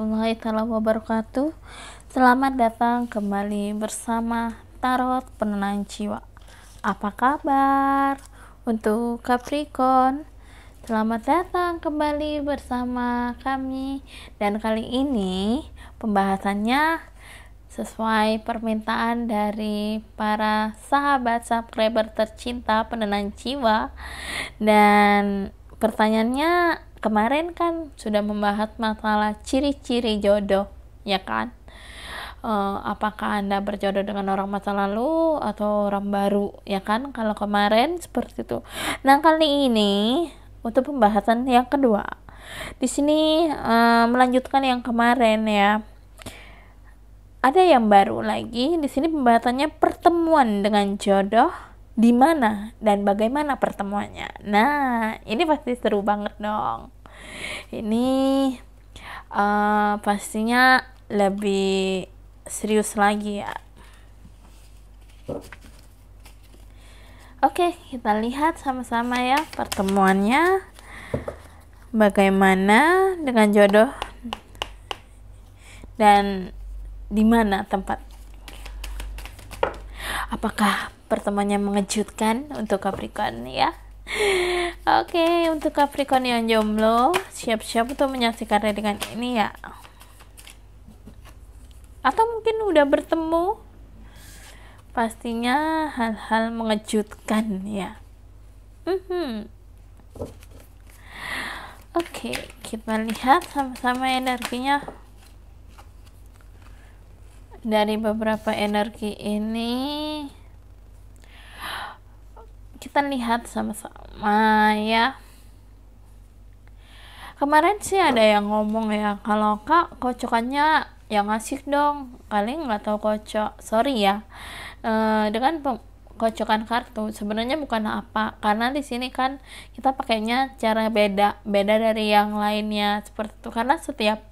warahmatullahi wabarakatuh. Selamat datang kembali bersama Tarot Penenang Jiwa. Apa kabar untuk Capricorn? Selamat datang kembali bersama kami. Dan kali ini pembahasannya sesuai permintaan dari para sahabat subscriber tercinta Penenang Jiwa. Dan pertanyaannya, kemarin kan sudah membahas masalah ciri-ciri jodoh, ya kan? Apakah Anda berjodoh dengan orang masa lalu atau orang baru, ya kan? Kalau kemarin seperti itu. Nah, kali ini untuk pembahasan yang kedua. Di sini melanjutkan yang kemarin ya. Ada yang baru lagi. Di sini pembahasannya pertemuan dengan jodoh. Di mana dan bagaimana pertemuannya. Nah, ini pasti seru banget dong. Ini pastinya lebih serius lagi ya. Oke, kita lihat sama-sama ya pertemuannya. Bagaimana dengan jodoh dan di mana tempat. Apakah pertemuannya mengejutkan untuk Capricorn ya? Oke, untuk Capricorn yang jomblo, siap-siap untuk menyaksikan readingan ini ya. Atau mungkin udah bertemu. Pastinya hal-hal mengejutkan ya. Oke, kita lihat sama-sama energinya. Dari beberapa energi ini kita lihat sama-sama ya. Kemarin sih ada yang ngomong ya, kalau Kak kocokannya yang asik dong, kalian nggak tahu kocok. Sorry ya, dengan kocokan kartu sebenarnya bukan apa, karena di sini kan kita pakainya cara beda dari yang lainnya seperti itu. Karena setiap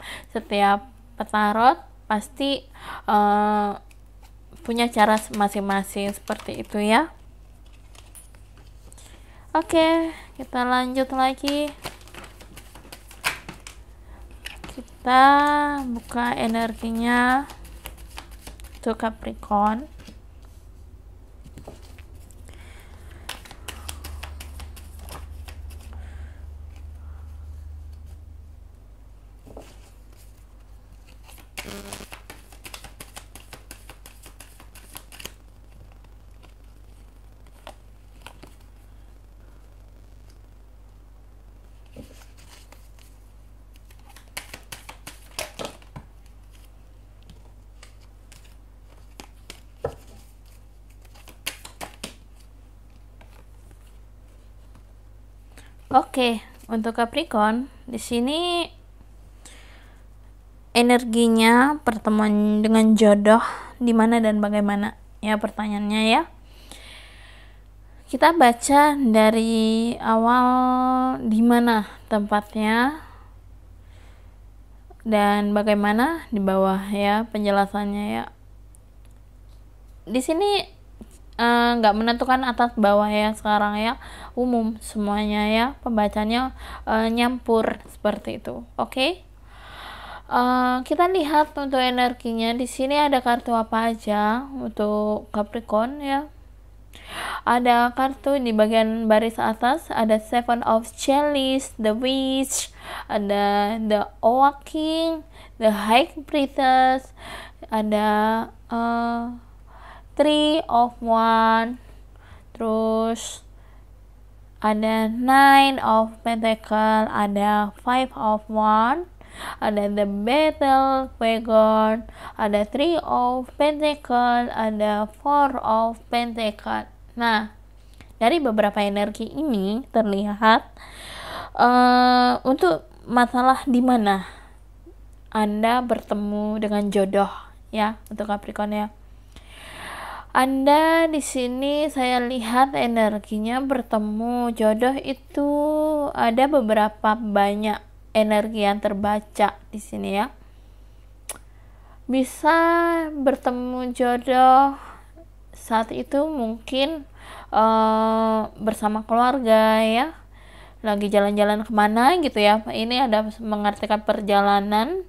petarot pasti punya cara masing-masing seperti itu ya. Oke, kita lanjut lagi. Kita buka energinya untuk Capricorn. Oke, untuk Capricorn di sini energinya pertemuan dengan jodoh di mana dan bagaimana ya pertanyaannya ya. Kita baca dari awal di mana tempatnya dan bagaimana di bawah ya penjelasannya ya. Di sini nggak menentukan atas bawah ya sekarang ya, umum semuanya ya, pembacanya nyampur seperti itu. Oke. Kita lihat untuk energinya. Di sini ada kartu apa aja untuk Capricorn ya. Ada kartu di bagian baris atas, ada Seven of Chalice, The Witch, ada The Awakening, The High Priestess, ada Three of Wands, terus ada Nine of Pentacles, ada Five of Wands, ada The Battle Wagon, ada Three of Pentacles, ada Four of Pentacles. Nah, dari beberapa energi ini terlihat untuk masalah di mana Anda bertemu dengan jodoh ya untuk Capricorn ya. Anda di sini saya lihat energinya bertemu jodoh itu ada beberapa banyak energi yang terbaca di sini ya. Bisa bertemu jodoh saat itu mungkin bersama keluarga ya, lagi jalan-jalan kemana gitu ya. Ini ada mengartikan perjalanan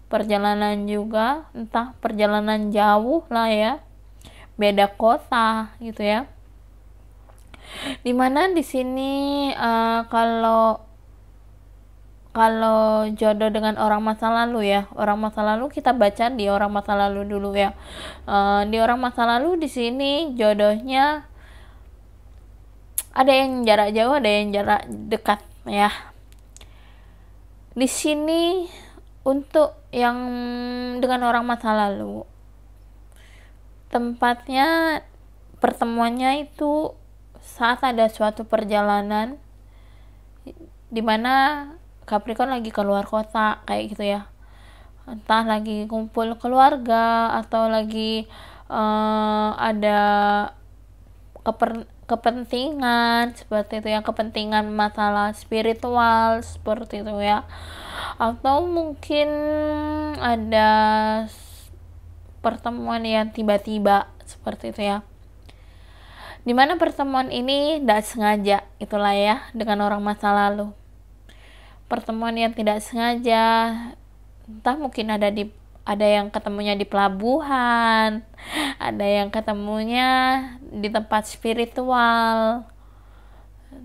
perjalanan juga, entah perjalanan jauh lah ya, beda kota gitu ya. Dimana di sini kalau jodoh dengan orang masa lalu ya, orang masa lalu kita baca di orang masa lalu dulu ya. Di orang masa lalu di sini jodohnya ada yang jarak jauh, ada yang jarak dekat ya. Di sini untuk yang dengan orang masa lalu, tempatnya pertemuannya itu saat ada suatu perjalanan dimana Capricorn lagi keluar kota kayak gitu ya, entah lagi kumpul keluarga atau lagi ada kepentingan seperti itu ya, kepentingan masalah spiritual seperti itu ya, atau mungkin ada pertemuan yang tiba-tiba seperti itu ya, dimana pertemuan ini tidak sengaja itulah ya dengan orang masa lalu. Pertemuan yang tidak sengaja, entah mungkin ada yang ketemunya di pelabuhan, ada yang ketemunya di tempat spiritual,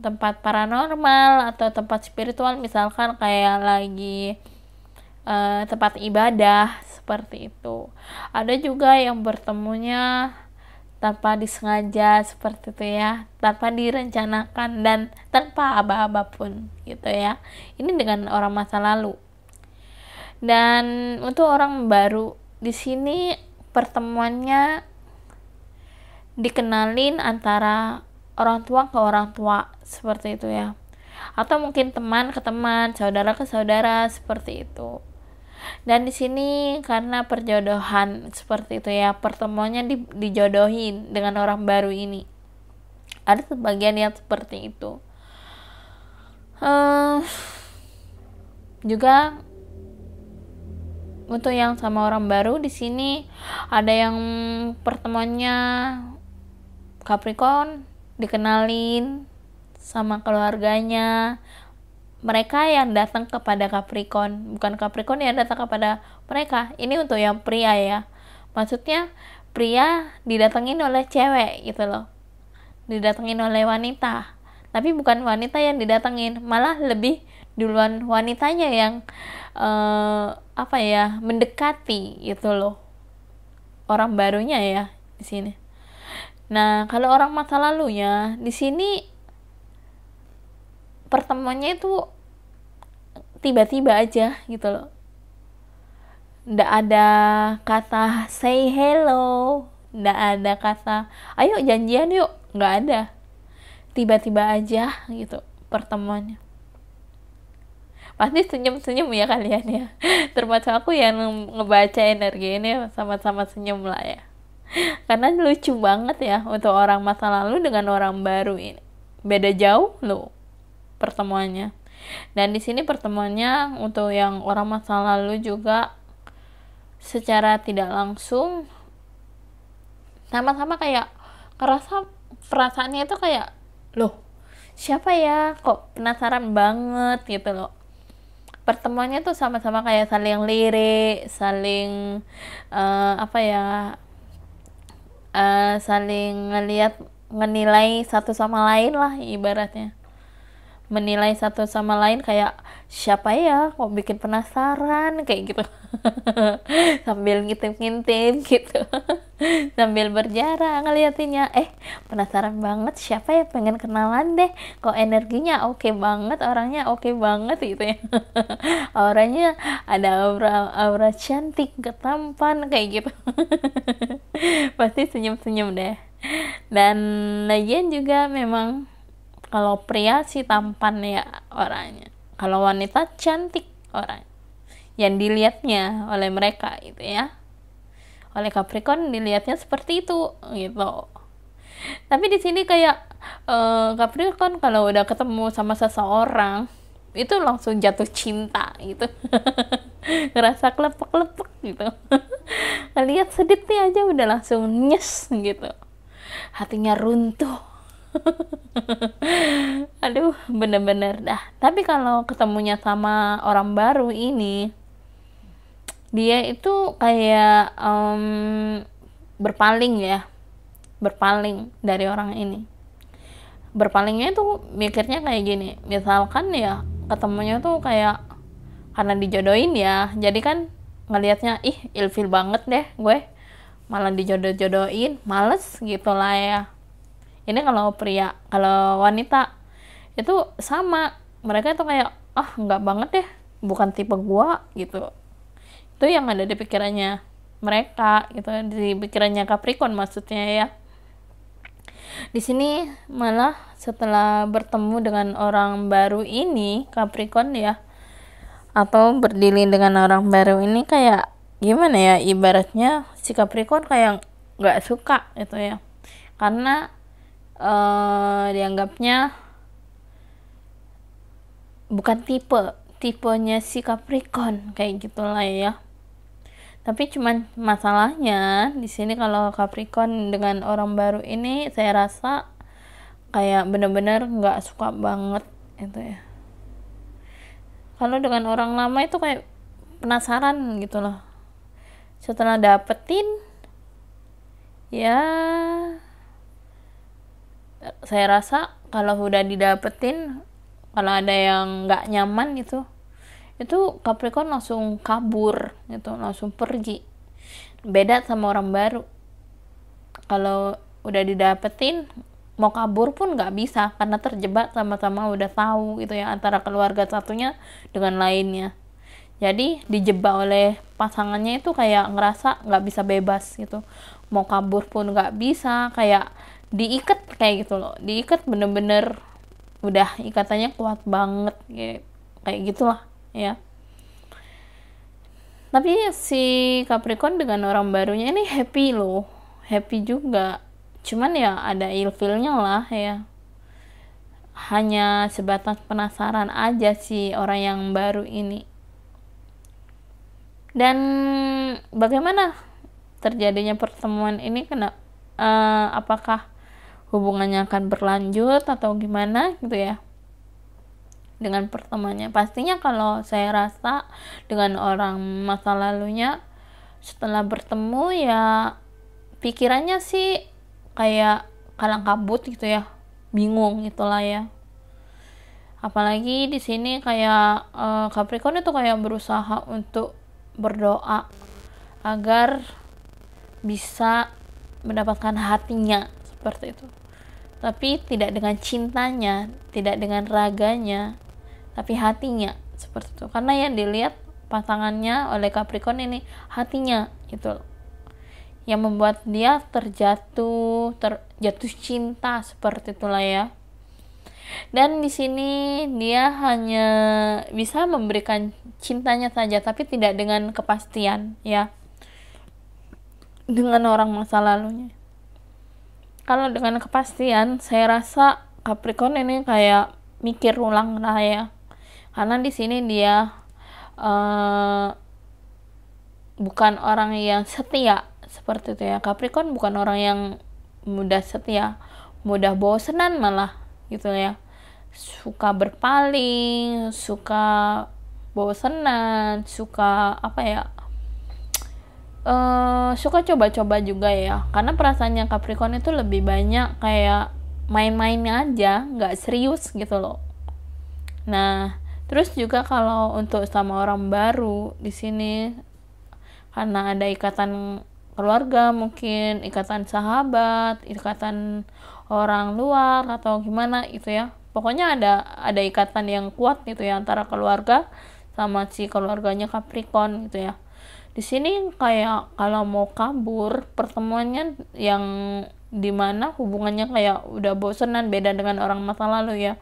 tempat paranormal atau tempat spiritual, misalkan kayak lagi tempat ibadah seperti itu. Ada juga yang bertemunya tanpa disengaja seperti itu ya, tanpa direncanakan dan tanpa aba-aba pun gitu ya. Ini dengan orang masa lalu. Dan untuk orang baru di sini pertemuannya dikenalin antara orang tua ke orang tua seperti itu ya, atau mungkin teman ke teman, saudara ke saudara seperti itu. Dan di sini karena perjodohan seperti itu ya, pertemuannya dijodohin dengan orang baru ini. Ada sebagian yang seperti itu. Juga untuk yang sama orang baru di sini ada yang pertemuannya Capricorn dikenalin sama keluarganya, mereka yang datang kepada Capricorn, bukan Capricorn yang datang kepada mereka. Ini untuk yang pria ya, maksudnya pria didatengin oleh cewek gitu loh, didatengin oleh wanita, tapi bukan wanita yang didatengin, malah lebih duluan wanitanya yang mendekati gitu loh orang barunya ya di sini. Nah, kalau orang masa lalunya di sini pertemuannya itu tiba-tiba aja gitu loh, nggak ada kata say hello, nggak ada kata ayo janjian yuk, nggak ada, tiba-tiba aja gitu pertemuannya. Pasti senyum-senyum ya kalian ya, termasuk aku yang ngebaca energi ini sama-sama senyum lah ya, karena lucu banget ya untuk orang masa lalu dengan orang baru ini, beda jauh loh pertemuannya. Dan di sini pertemuannya untuk yang orang masa lalu juga secara tidak langsung sama-sama kayak ngerasa perasaannya itu kayak loh siapa ya, kok penasaran banget gitu loh. Pertemuannya tuh sama-sama kayak saling lirik, saling saling menilai satu sama lain lah ibaratnya, menilai satu sama lain kayak siapa ya, kok bikin penasaran kayak gitu. Sambil ngintip-ngintip gitu. Sambil berjarak ngeliatinnya, penasaran banget siapa ya, pengen kenalan deh, kok energinya oke banget, orangnya oke banget gitu ya. Auranya ada aura cantik, ketampan kayak gitu. Pasti senyum-senyum deh. Dan lagian juga memang kalau pria sih tampan ya orangnya, kalau wanita cantik orang yang dilihatnya oleh mereka itu ya, oleh Capricorn dilihatnya seperti itu gitu. Tapi di sini kayak Capricorn kalau udah ketemu sama seseorang itu langsung jatuh cinta gitu. Ngerasa klepek-klepek gitu. Lihat sedikit aja udah langsung nyes gitu, hatinya runtuh. Aduh, bener-bener dah. Tapi kalau ketemunya sama orang baru ini dia itu kayak berpaling dari orang ini. Berpalingnya tuh mikirnya kayak gini, misalkan ya ketemunya tuh kayak karena dijodohin ya, jadi kan ngelihatnya ih ilfil banget deh gue, malah dijodoh-jodohin, males gitu lah ya. Ini kalau pria. Kalau wanita itu sama, mereka tuh kayak nggak banget deh, bukan tipe gua gitu. Itu yang ada di pikirannya mereka gitu, di pikirannya Capricorn maksudnya ya. Di sini malah setelah bertemu dengan orang baru ini Capricorn ya, atau berdilin dengan orang baru ini, kayak gimana ya, ibaratnya si Capricorn kayak nggak suka gitu ya, karena dianggapnya bukan tipenya si Capricorn kayak gitulah ya. Tapi cuman masalahnya di sini kalau Capricorn dengan orang baru ini saya rasa kayak bener-bener nggak suka banget itu ya. Kalau dengan orang lama itu kayak penasaran gitu loh. Setelah dapetin ya, saya rasa kalau udah didapetin, kalau ada yang nggak nyaman itu Capricorn langsung kabur gitu, langsung pergi. Beda sama orang baru, kalau udah didapetin mau kabur pun nggak bisa karena terjebak, sama-sama udah tahu gitu ya antara keluarga satunya dengan lainnya. Jadi dijebak oleh pasangannya itu kayak ngerasa nggak bisa bebas gitu, mau kabur pun nggak bisa, kayak diikat kayak gitu loh, diikat bener-bener udah ikatannya kuat banget kayak gitulah ya. Tapi si Capricorn dengan orang barunya ini happy loh, happy juga, cuman ya ada ilfilnya lah ya, hanya sebatas penasaran aja si orang yang baru ini. Dan bagaimana terjadinya pertemuan ini, apakah hubungannya akan berlanjut atau gimana gitu ya dengan pertemuannya. Pastinya kalau saya rasa dengan orang masa lalunya setelah bertemu ya pikirannya sih kayak kalang kabut gitu ya, bingung itulah ya. Apalagi di sini kayak Capricorn itu kayak berusaha untuk berdoa agar bisa mendapatkan hatinya seperti itu, tapi tidak dengan cintanya, tidak dengan raganya, tapi hatinya seperti itu. Karena yang dilihat pasangannya oleh Capricorn ini hatinya itu yang membuat dia jatuh cinta seperti itulah ya. Dan di sini dia hanya bisa memberikan cintanya saja, tapi tidak dengan kepastian ya, dengan orang masa lalunya. Kalau dengan kepastian saya rasa Capricorn ini kayak mikir ulang lah ya, karena di sini dia bukan orang yang setia seperti itu ya. Capricorn bukan orang yang mudah setia, mudah bosenan malah gitu ya, suka berpaling, suka bosenan, suka suka coba-coba juga ya, karena perasaannya Capricorn itu lebih banyak kayak main-mainnya aja, nggak serius gitu loh. Nah terus juga kalau untuk sama orang baru di sini, karena ada ikatan keluarga, mungkin ikatan sahabat, ikatan orang luar atau gimana gitu ya, pokoknya ada ikatan yang kuat gitu ya antara keluarga sama si keluarganya Capricorn gitu ya. Di sini kayak kalau mau kabur pertemuannya yang dimana hubungannya kayak udah bosenan, beda dengan orang masa lalu ya,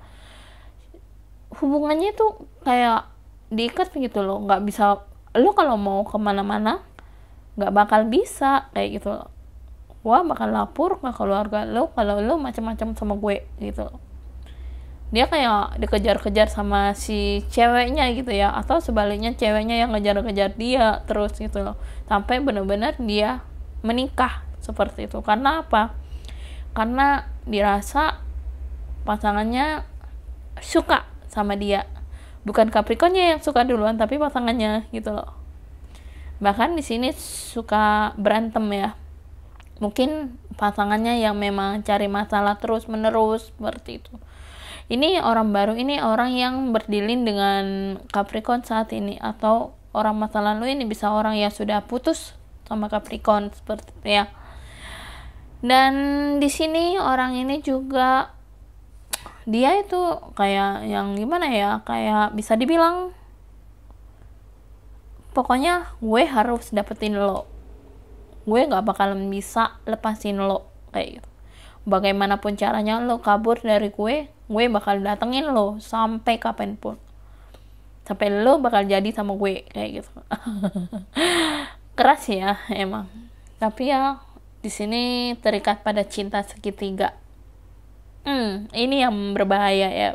hubungannya itu kayak diikat gitu loh, nggak bisa, lo kalau mau kemana-mana nggak bakal bisa kayak gitu loh. Wah bakal lapor ke keluarga lo kalau lo macam-macam sama gue gitu loh. Dia kayak dikejar-kejar sama si ceweknya gitu ya, atau sebaliknya ceweknya yang ngejar-ngejar dia terus gitu loh, sampai benar-benar dia menikah seperti itu. Karena apa? Karena dirasa pasangannya suka sama dia, bukan Capricornnya yang suka duluan tapi pasangannya gitu loh. Bahkan di sini suka berantem ya. Mungkin pasangannya yang memang cari masalah terus menerus seperti itu. Ini orang baru, ini orang yang berdilin dengan Capricorn saat ini, atau orang masa lalu ini bisa orang yang sudah putus sama Capricorn seperti itu ya. Dan di sini orang ini juga dia itu kayak yang gimana ya, kayak bisa dibilang pokoknya gue harus dapetin lo, gue gak bakalan bisa lepasin lo kayak gitu. Bagaimanapun caranya lo kabur dari gue bakal datengin lo sampai kapanpun, sampai lo bakal jadi sama gue kayak gitu. Keras ya emang, tapi ya di sini terikat pada cinta segitiga. Ini yang berbahaya ya.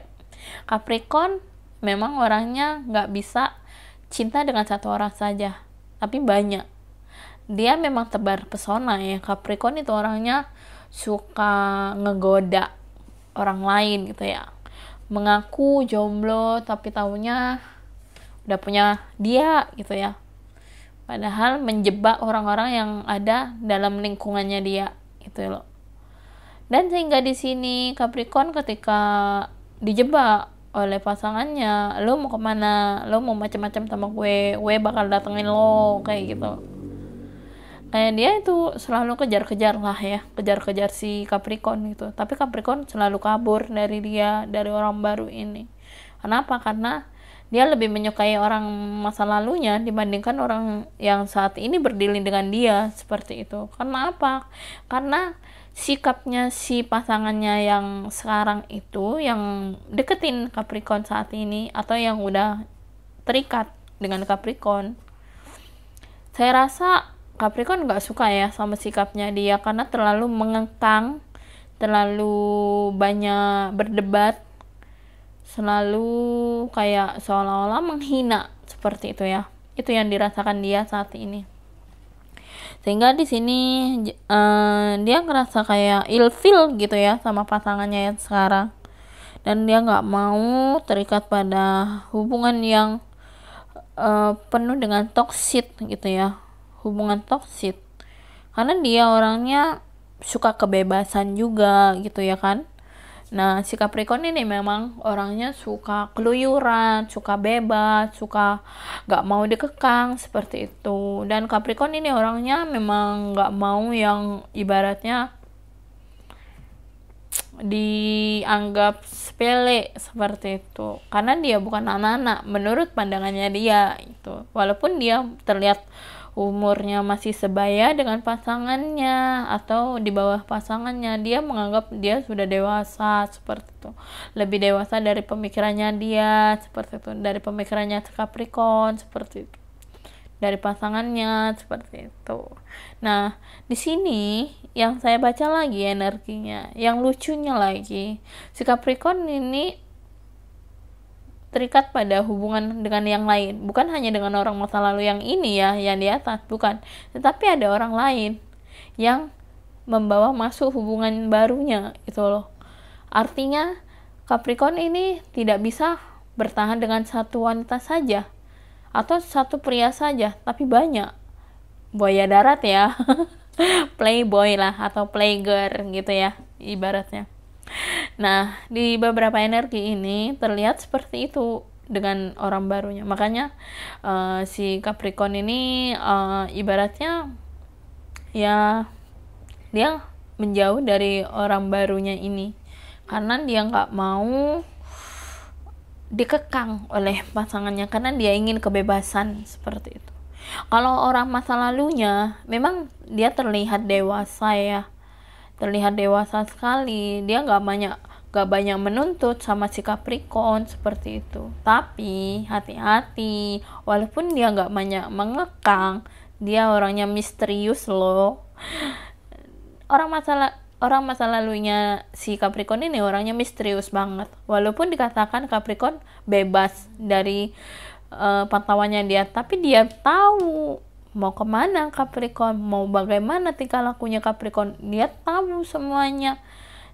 Capricorn memang orangnya nggak bisa cinta dengan satu orang saja, tapi banyak. Dia memang tebar pesona ya. Capricorn itu orangnya suka ngegoda orang lain gitu ya. Mengaku jomblo tapi taunya udah punya dia gitu ya. Padahal menjebak orang-orang yang ada dalam lingkungannya dia gitu loh. Dan sehingga di sini Capricorn ketika dijebak oleh pasangannya, lo mau kemana, lo mau macam-macam sama gue bakal datengin lo kayak gitu. Kayak dia itu selalu kejar-kejar lah ya, kejar-kejar si Capricorn gitu. Tapi Capricorn selalu kabur dari dia, dari orang baru ini. Kenapa? Karena dia lebih menyukai orang masa lalunya dibandingkan orang yang saat ini berdilin dengan dia seperti itu. Kenapa? Karena sikapnya si pasangannya yang sekarang itu, yang deketin Capricorn saat ini atau yang udah terikat dengan Capricorn, saya rasa Capricorn gak suka ya sama sikapnya dia, karena terlalu mengekang, terlalu banyak berdebat, selalu kayak seolah-olah menghina seperti itu ya. Itu yang dirasakan dia saat ini. Sehingga di sini dia ngerasa kayak ilfil gitu ya sama pasangannya yang sekarang, dan dia nggak mau terikat pada hubungan yang penuh dengan toksit gitu ya, hubungan toksit, karena dia orangnya suka kebebasan juga gitu ya kan. Nah, si Capricorn ini memang orangnya suka keluyuran, suka bebas, suka gak mau dikekang seperti itu. Dan Capricorn ini orangnya memang gak mau yang ibaratnya dianggap sepele seperti itu, karena dia bukan anak-anak menurut pandangannya dia itu. Walaupun dia terlihat umurnya masih sebaya dengan pasangannya atau di bawah pasangannya, dia menganggap dia sudah dewasa seperti itu, lebih dewasa dari pemikirannya dia seperti itu, dari pemikirannya Capricorn seperti itu, dari pasangannya seperti itu. Nah, di sini yang saya baca lagi energinya, yang lucunya lagi, si Capricorn ini terikat pada hubungan dengan yang lain, bukan hanya dengan orang masa lalu yang ini ya, yang di atas, bukan, tetapi ada orang lain yang membawa masuk hubungan barunya itu loh. Artinya Capricorn ini tidak bisa bertahan dengan satu wanita saja atau satu pria saja, tapi banyak, buaya darat ya. Playboy lah atau playgirl gitu ya ibaratnya. Nah, di beberapa energi ini terlihat seperti itu dengan orang barunya. Makanya si Capricorn ini ibaratnya ya dia menjauh dari orang barunya ini karena dia nggak mau dikekang oleh pasangannya, karena dia ingin kebebasan seperti itu. Kalau orang masa lalunya memang dia terlihat dewasa ya, terlihat dewasa sekali, dia nggak banyak menuntut sama si Capricorn seperti itu. Tapi hati-hati, walaupun dia nggak banyak mengekang, dia orangnya misterius loh. Orang masa lalunya si Capricorn ini orangnya misterius banget. Walaupun dikatakan Capricorn bebas dari pantauannya dia, tapi dia tahu mau kemana Capricorn, mau bagaimana tingkah lakunya Capricorn, dia tahu semuanya.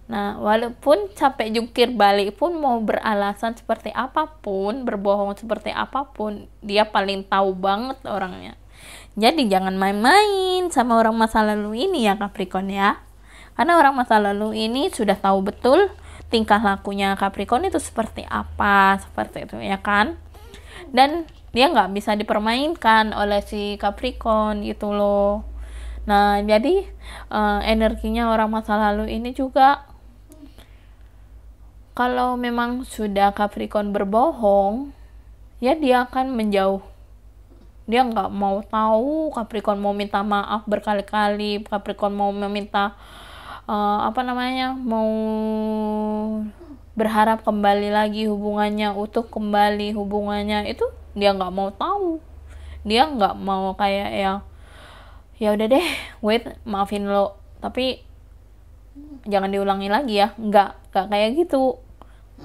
Nah, walaupun capek jungkir balik pun, mau beralasan seperti apapun, berbohong seperti apapun, dia paling tahu banget orangnya. Jadi jangan main-main sama orang masa lalu ini ya Capricorn ya. Karena orang masa lalu ini sudah tahu betul tingkah lakunya Capricorn itu seperti apa, seperti itu ya kan. Dan dia nggak bisa dipermainkan oleh si Capricorn gitu loh. Nah jadi energinya orang masa lalu ini juga, kalau memang sudah Capricorn berbohong, ya dia akan menjauh. Dia nggak mau tahu. Capricorn mau minta maaf berkali-kali. Capricorn mau meminta mau berharap kembali lagi hubungannya, utuh kembali hubungannya, itu dia nggak mau tahu. Dia nggak mau kayak ya udah deh, maafin lo, tapi jangan diulangi lagi ya. Nggak kayak gitu.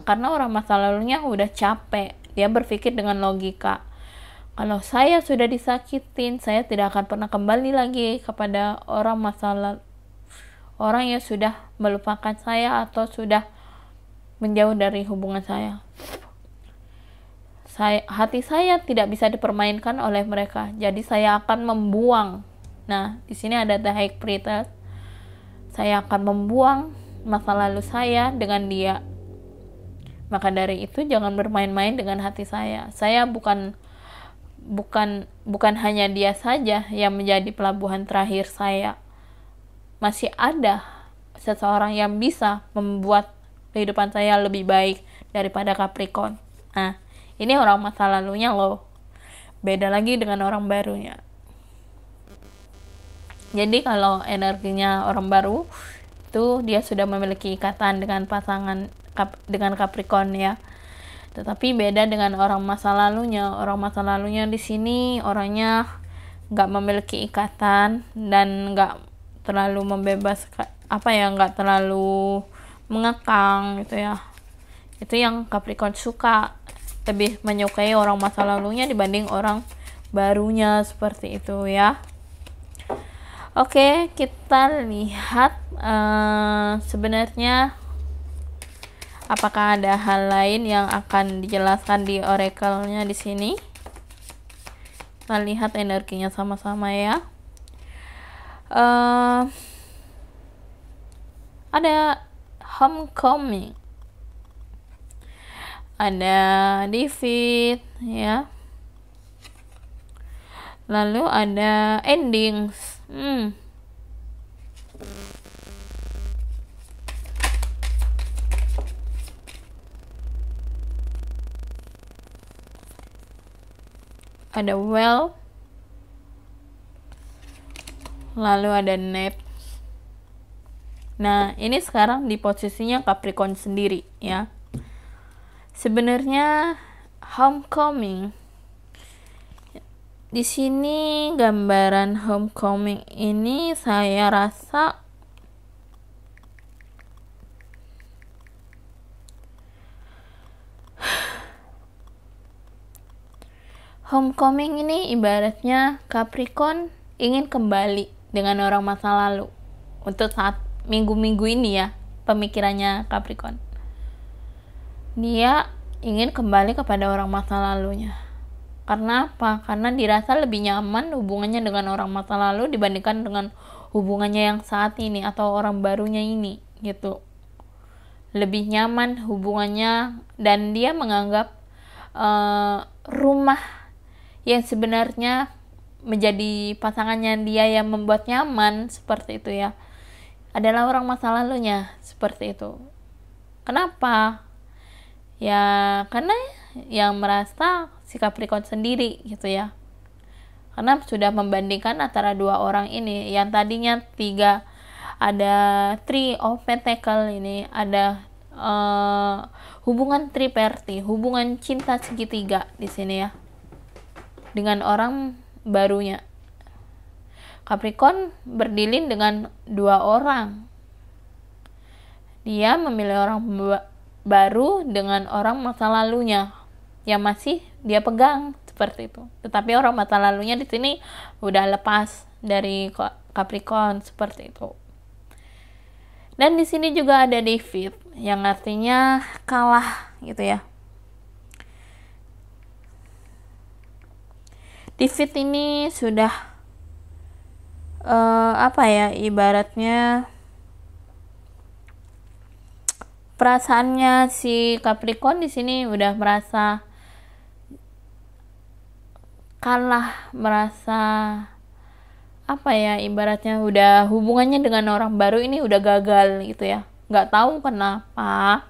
Karena orang masa lalunya udah capek. Dia berpikir dengan logika, kalau saya sudah disakitin, saya tidak akan pernah kembali lagi kepada orang yang sudah melupakan saya atau sudah menjauh dari hubungan saya. Hati saya tidak bisa dipermainkan oleh mereka, jadi saya akan membuang. Nah, di sini ada the High Priestess. Saya akan membuang masa lalu saya dengan dia. Maka dari itu jangan bermain-main dengan hati saya. Saya bukan hanya dia saja yang menjadi pelabuhan terakhir saya. Masih ada seseorang yang bisa membuat kehidupan saya lebih baik daripada Capricorn. Nah, ini orang masa lalunya loh. Beda lagi dengan orang barunya. Jadi kalau energinya orang baru itu dia sudah memiliki ikatan dengan dengan Capricorn ya. Tetapi beda dengan orang masa lalunya. Orang masa lalunya di sini orangnya nggak memiliki ikatan dan nggak terlalu membebaskan, nggak terlalu mengekang gitu ya. Itu yang Capricorn suka, lebih menyukai orang masa lalunya dibanding orang barunya, seperti itu ya. Oke, kita lihat sebenarnya apakah ada hal lain yang akan dijelaskan di oracle-nya di sini. Kita lihat energinya sama-sama ya. Ada homecoming, ada defeat ya, lalu ada endings. Ada well, lalu ada net. Nah, ini sekarang di posisinya Capricorn sendiri ya. Sebenarnya homecoming di sini, gambaran homecoming ini saya rasa homecoming ini ibaratnya Capricorn ingin kembali dengan orang masa lalu untuk saat minggu-minggu ini ya, pemikirannya Capricorn. Dia ingin kembali kepada orang masa lalunya. Karena apa? Karena dirasa lebih nyaman hubungannya dengan orang masa lalu dibandingkan dengan hubungannya yang saat ini atau orang barunya ini gitu. Lebih nyaman hubungannya, dan dia menganggap rumah yang sebenarnya menjadi pasangannya dia yang membuat nyaman seperti itu ya, adalah orang masa lalunya, seperti itu. Kenapa? Ya karena yang merasa si Capricorn sendiri gitu ya, karena sudah membandingkan antara dua orang ini. Yang tadinya ada Three of Pentacles, ini ada hubungan triparty, hubungan cinta segitiga di sini ya, dengan orang barunya. Capricorn berdilin dengan dua orang. Dia memilih orang baru dengan orang masa lalunya yang masih dia pegang, seperti itu. Tetapi orang masa lalunya di sini udah lepas dari Capricorn, seperti itu. Dan di sini juga ada defeat, yang artinya kalah gitu ya. Di feed ini sudah ibaratnya perasaannya si Capricorn di sini udah merasa kalah, merasa ibaratnya udah hubungannya dengan orang baru ini udah gagal gitu ya. Nggak tahu kenapa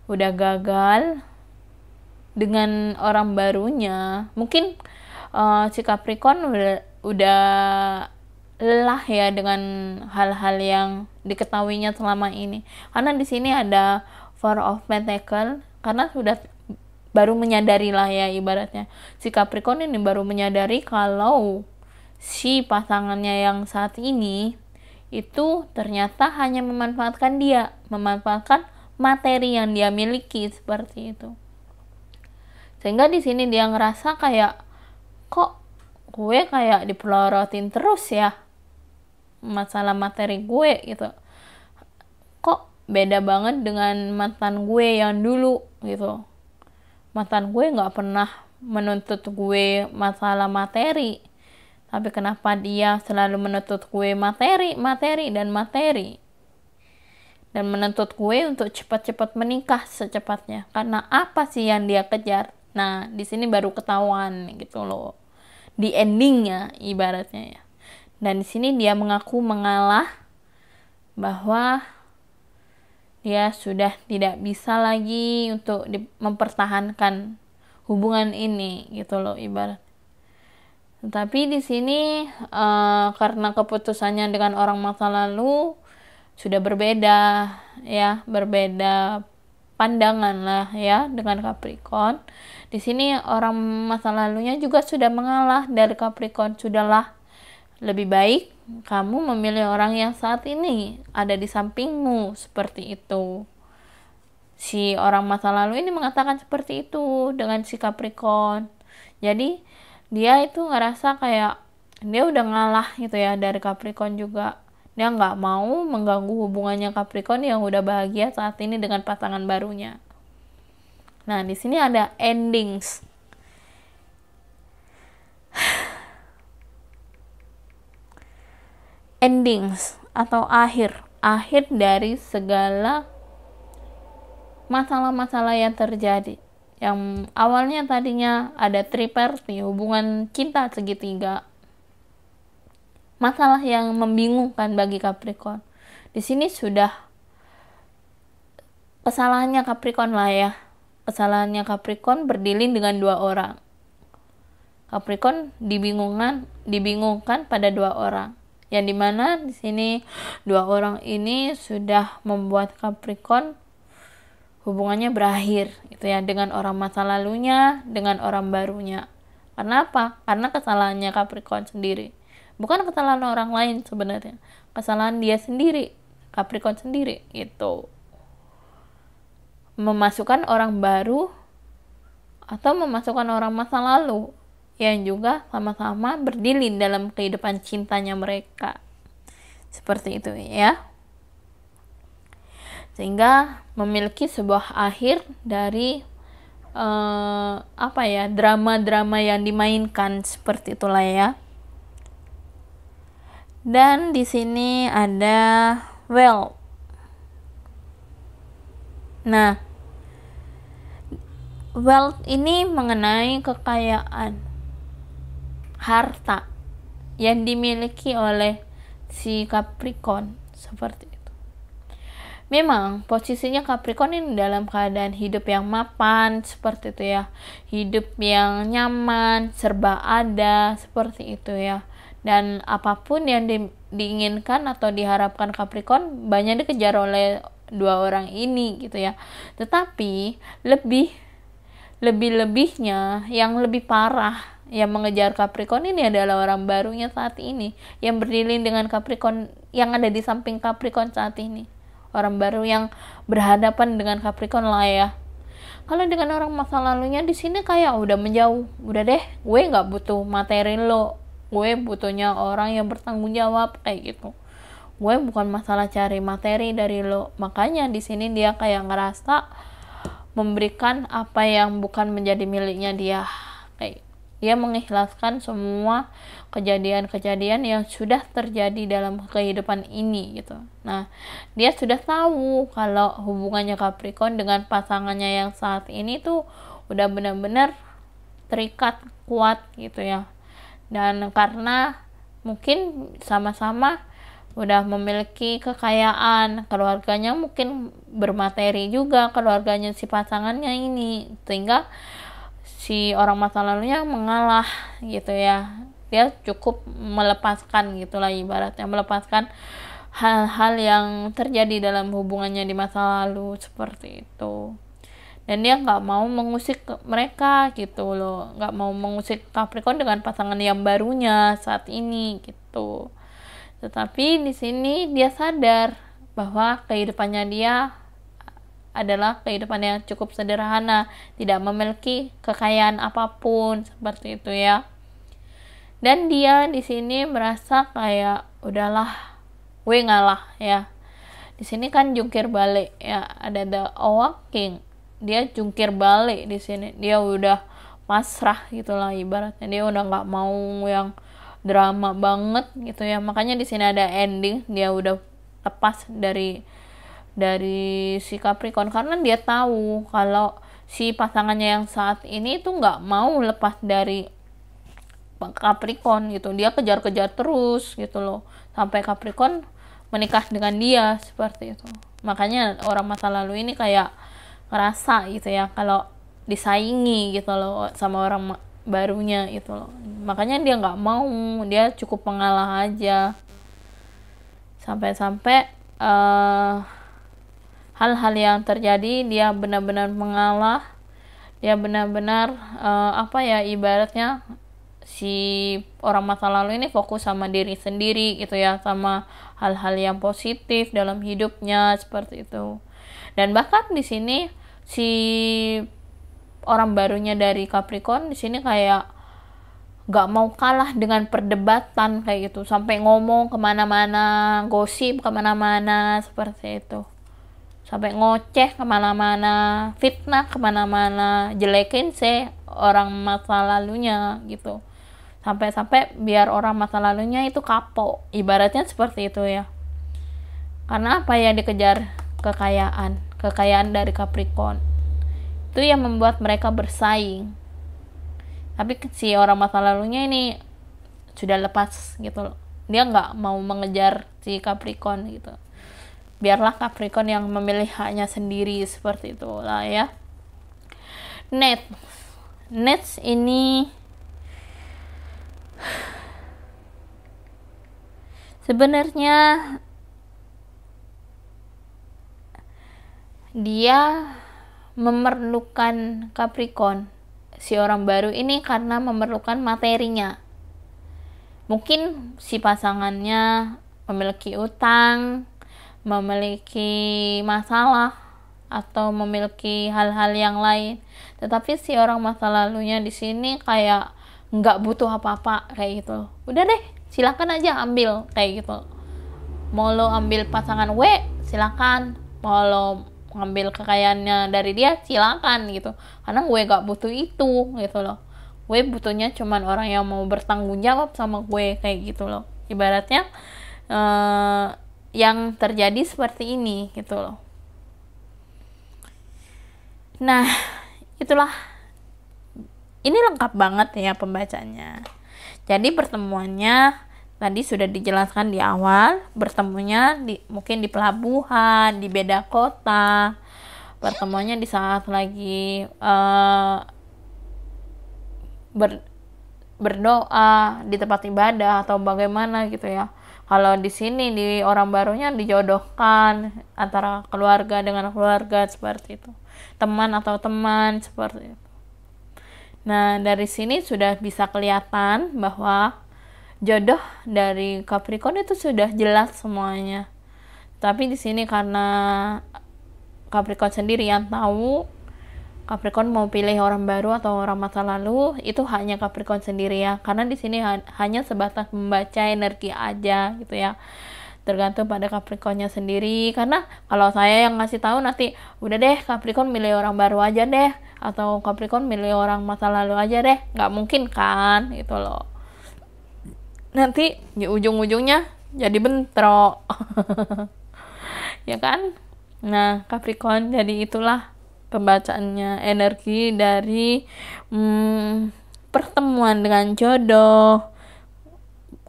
udah gagal dengan orang barunya. Mungkin si Capricorn udah lelah ya dengan hal-hal yang diketahuinya selama ini. Karena di sini ada Four of Pentacles, karena sudah baru menyadari lah ya, ibaratnya si Capricorn ini baru menyadari kalau si pasangannya yang saat ini itu ternyata hanya memanfaatkan dia, memanfaatkan materi yang dia miliki seperti itu. Sehingga di sini dia ngerasa kayak, kok gue kayak dipelorotin terus ya masalah materi gue gitu. Kok beda banget dengan mantan gue yang dulu gitu. Mantan gue nggak pernah menuntut gue masalah materi, tapi kenapa dia selalu menuntut gue materi dan menuntut gue untuk cepat-cepat menikah secepatnya. Karena apa sih yang dia kejar? Nah, di sini baru ketahuan gitu loh, di endingnya ibaratnya ya. Dan di sini dia mengaku mengalah, bahwa dia sudah tidak bisa lagi untuk mempertahankan hubungan ini gitu loh ibarat. Tapi di sini karena keputusannya dengan orang masa lalu sudah berbeda ya, berbeda pandangan lah ya dengan Capricorn. Di sini orang masa lalunya juga sudah mengalah dari Capricorn. Sudahlah, lebih baik kamu memilih orang yang saat ini ada di sampingmu, seperti itu. Si orang masa lalu ini mengatakan seperti itu dengan si Capricorn. Jadi dia itu ngerasa kayak dia udah ngalah gitu ya dari Capricorn juga. Dia nggak mau mengganggu hubungannya Capricorn yang udah bahagia saat ini dengan pasangan barunya. Nah, di sini ada endings. Endings atau akhir dari segala masalah-masalah yang terjadi. Yang awalnya tadinya ada triparty, hubungan cinta segitiga. Masalah yang membingungkan bagi Capricorn. Di sini sudah kesalahannya Capricorn lah ya. Kesalahannya Capricorn berdilin dengan dua orang. Capricorn dibingungkan pada dua orang. Yang dimana di sini dua orang ini sudah membuat Capricorn hubungannya berakhir gitu ya, dengan orang masa lalunya, dengan orang barunya. Karena apa? Karena kesalahannya Capricorn sendiri, bukan kesalahan orang lain sebenarnya. Kesalahan dia sendiri, Capricorn sendiri itu memasukkan orang baru atau memasukkan orang masa lalu yang juga sama-sama berdilin dalam kehidupan cintanya mereka. Seperti itu ya. Sehingga memiliki sebuah akhir dari drama-drama yang dimainkan, seperti itulah ya. Dan di sini ada wealth. Nah, wealth ini mengenai kekayaan, harta yang dimiliki oleh si Capricorn, seperti itu. Memang posisinya Capricorn ini dalam keadaan hidup yang mapan, seperti itu ya. Hidup yang nyaman, serba ada, seperti itu ya. Dan apapun yang diinginkan atau diharapkan Capricorn banyak dikejar oleh dua orang ini gitu ya. Tetapi lebihnya yang lebih parah yang mengejar Capricorn ini adalah orang barunya saat ini, yang berdilin dengan Capricorn, yang ada di samping Capricorn saat ini. Orang baru yang berhadapan dengan Capricorn lah ya. Kalau dengan orang masa lalunya di sini kayak udah menjauh, udah deh, gue nggak butuh materi lo, gue butuhnya orang yang bertanggung jawab kayak gitu. Gue bukan masalah cari materi dari lo. Makanya di sini dia kayak ngerasa memberikan apa yang bukan menjadi miliknya dia, kayak Dia mengikhlaskan semua kejadian-kejadian yang sudah terjadi dalam kehidupan ini gitu. Nah, dia sudah tahu kalau hubungannya Capricorn dengan pasangannya yang saat ini tuh udah benar-benar terikat kuat gitu ya. Dan karena mungkin sama-sama udah memiliki kekayaan, keluarganya mungkin bermateri juga, keluarganya si pasangannya ini, sehingga si orang masa lalunya mengalah gitu ya. Dia cukup melepaskan gitulah, ibaratnya melepaskan hal-hal yang terjadi dalam hubungannya di masa lalu seperti itu. Dan dia nggak mau mengusik mereka gitu loh, nggak mau mengusik Capricorn dengan pasangan yang barunya saat ini gitu. Tetapi di sini dia sadar bahwa kehidupannya dia adalah kehidupan yang cukup sederhana, tidak memiliki kekayaan apapun seperti itu ya. Dan dia di sini merasa kayak udahlah, gue ngalah ya. Di sini kan jungkir balik ya, ada the Awakening. Dia jungkir balik di sini. Dia udah pasrah gitulah ibaratnya. Dia udah nggak mau yang drama banget gitu ya. Makanya di sini ada ending, dia udah lepas dari si Capricorn karena dia tahu kalau si pasangannya yang saat ini tuh nggak mau lepas dari Capricorn gitu. Dia kejar-kejar terus gitu loh sampai Capricorn menikah dengan dia seperti itu. Makanya orang masa lalu ini kayak ngerasa gitu ya kalau disaingi gitu loh sama orang barunya gitu loh. Makanya dia nggak mau, dia cukup mengalah aja sampai-sampai hal-hal yang terjadi dia benar-benar mengalah. Dia benar-benar ibaratnya si orang masa lalu ini fokus sama diri sendiri gitu ya, sama hal-hal yang positif dalam hidupnya seperti itu. Dan bahkan di sini si orang barunya dari Capricorn di sini kayak gak mau kalah dengan perdebatan kayak gitu, sampai ngomong kemana-mana, gosip kemana-mana seperti itu, sampai ngoceh kemana-mana, fitnah kemana-mana, jelekin orang masa lalunya gitu, sampai biar orang masa lalunya itu kapok, ibaratnya seperti itu ya. Karena apa ya, dikejar kekayaan dari Capricorn itu yang membuat mereka bersaing. Tapi si orang masa lalunya ini sudah lepas gitu loh, dia nggak mau mengejar si Capricorn gitu, biarlah Capricorn yang memilih haknya sendiri seperti itulah ya. Next ini sebenarnya dia memerlukan Capricorn, si orang baru ini, karena memerlukan materinya. Mungkin si pasangannya memiliki utang, memiliki masalah, atau memiliki hal-hal yang lain. Tetapi si orang masa lalunya di sini kayak nggak butuh apa-apa kayak gitu. Udah deh, silakan aja ambil kayak gitu. Mau lo ambil pasangan silakan. Mau lo ngambil kekayaannya dari dia silakan gitu, karena gue gak butuh itu gitu loh. Gue butuhnya cuman orang yang mau bertanggung jawab sama gue kayak gitu loh, ibaratnya yang terjadi seperti ini gitu loh. Nah itulah, ini lengkap banget ya pembacanya. Jadi pertemuannya tadi sudah dijelaskan di awal, bertemunya mungkin di pelabuhan, di beda kota, pertemuannya di saat lagi berdoa di tempat ibadah atau bagaimana gitu ya. Kalau di sini di orang barunya dijodohkan antara keluarga dengan keluarga seperti itu, teman atau teman seperti itu. Nah dari sini sudah bisa kelihatan bahwa jodoh dari Capricorn itu sudah jelas semuanya. Tapi di sini karena Capricorn sendiri yang tahu Capricorn mau pilih orang baru atau orang masa lalu, itu hanya Capricorn sendiri ya. Karena di sini hanya sebatas membaca energi aja gitu ya. tergantung pada Capricornnya sendiri. Karena kalau saya yang ngasih tahu nanti udah deh Capricorn milih orang baru aja deh, atau Capricorn milih orang masa lalu aja deh, nggak mungkin kan gitu loh. Nanti di ujung-ujungnya jadi bentrok. Ya kan. Nah, Capricorn, jadi itulah pembacaannya, energi dari pertemuan dengan jodoh,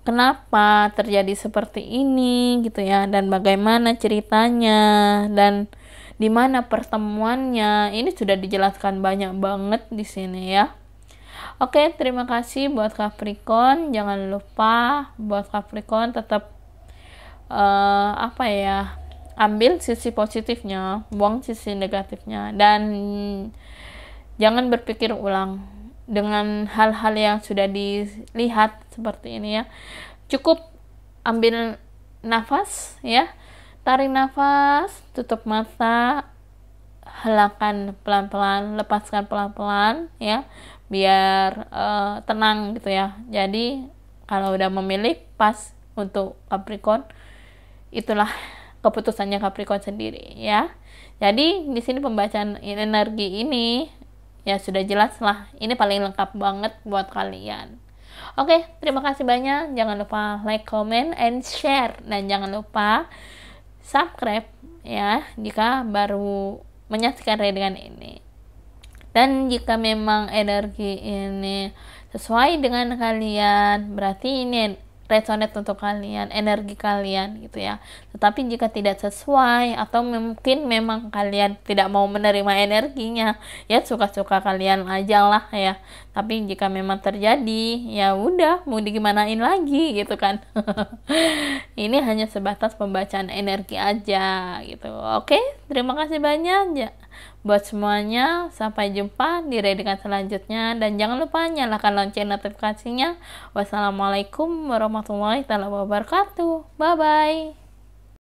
kenapa terjadi seperti ini gitu ya, dan bagaimana ceritanya, dan di mana pertemuannya. Ini sudah dijelaskan banyak banget di sini ya. Oke, terima kasih buat Capricorn. Jangan lupa buat Capricorn tetap ambil sisi positifnya, buang sisi negatifnya, dan jangan berpikir ulang dengan hal-hal yang sudah dilihat seperti ini ya. Cukup ambil nafas ya, tarik nafas, tutup mata, helakan pelan-pelan, lepaskan pelan-pelan ya, biar tenang gitu ya. Jadi kalau udah memilih pas untuk Capricorn, itulah keputusannya Capricorn sendiri ya. Jadi di sini pembacaan energi ini ya sudah jelas lah, ini paling lengkap banget buat kalian. Oke, terima kasih banyak. Jangan lupa like, comment, and share, dan jangan lupa subscribe ya jika baru menyaksikan readingan ini. Dan jika memang energi ini sesuai dengan kalian, berarti ini resonate untuk kalian, energi kalian gitu ya. Tetapi jika tidak sesuai, atau mungkin memang kalian tidak mau menerima energinya, ya suka-suka kalian aja lah ya. Tapi jika memang terjadi, ya udah, mau digimanain lagi gitu kan. Ini hanya sebatas pembacaan energi aja gitu. Oke, terima kasih banyak ya buat semuanya. Sampai jumpa di readingan selanjutnya, dan jangan lupa nyalakan lonceng notifikasinya. Wassalamualaikum warahmatullahi wabarakatuh. Bye bye.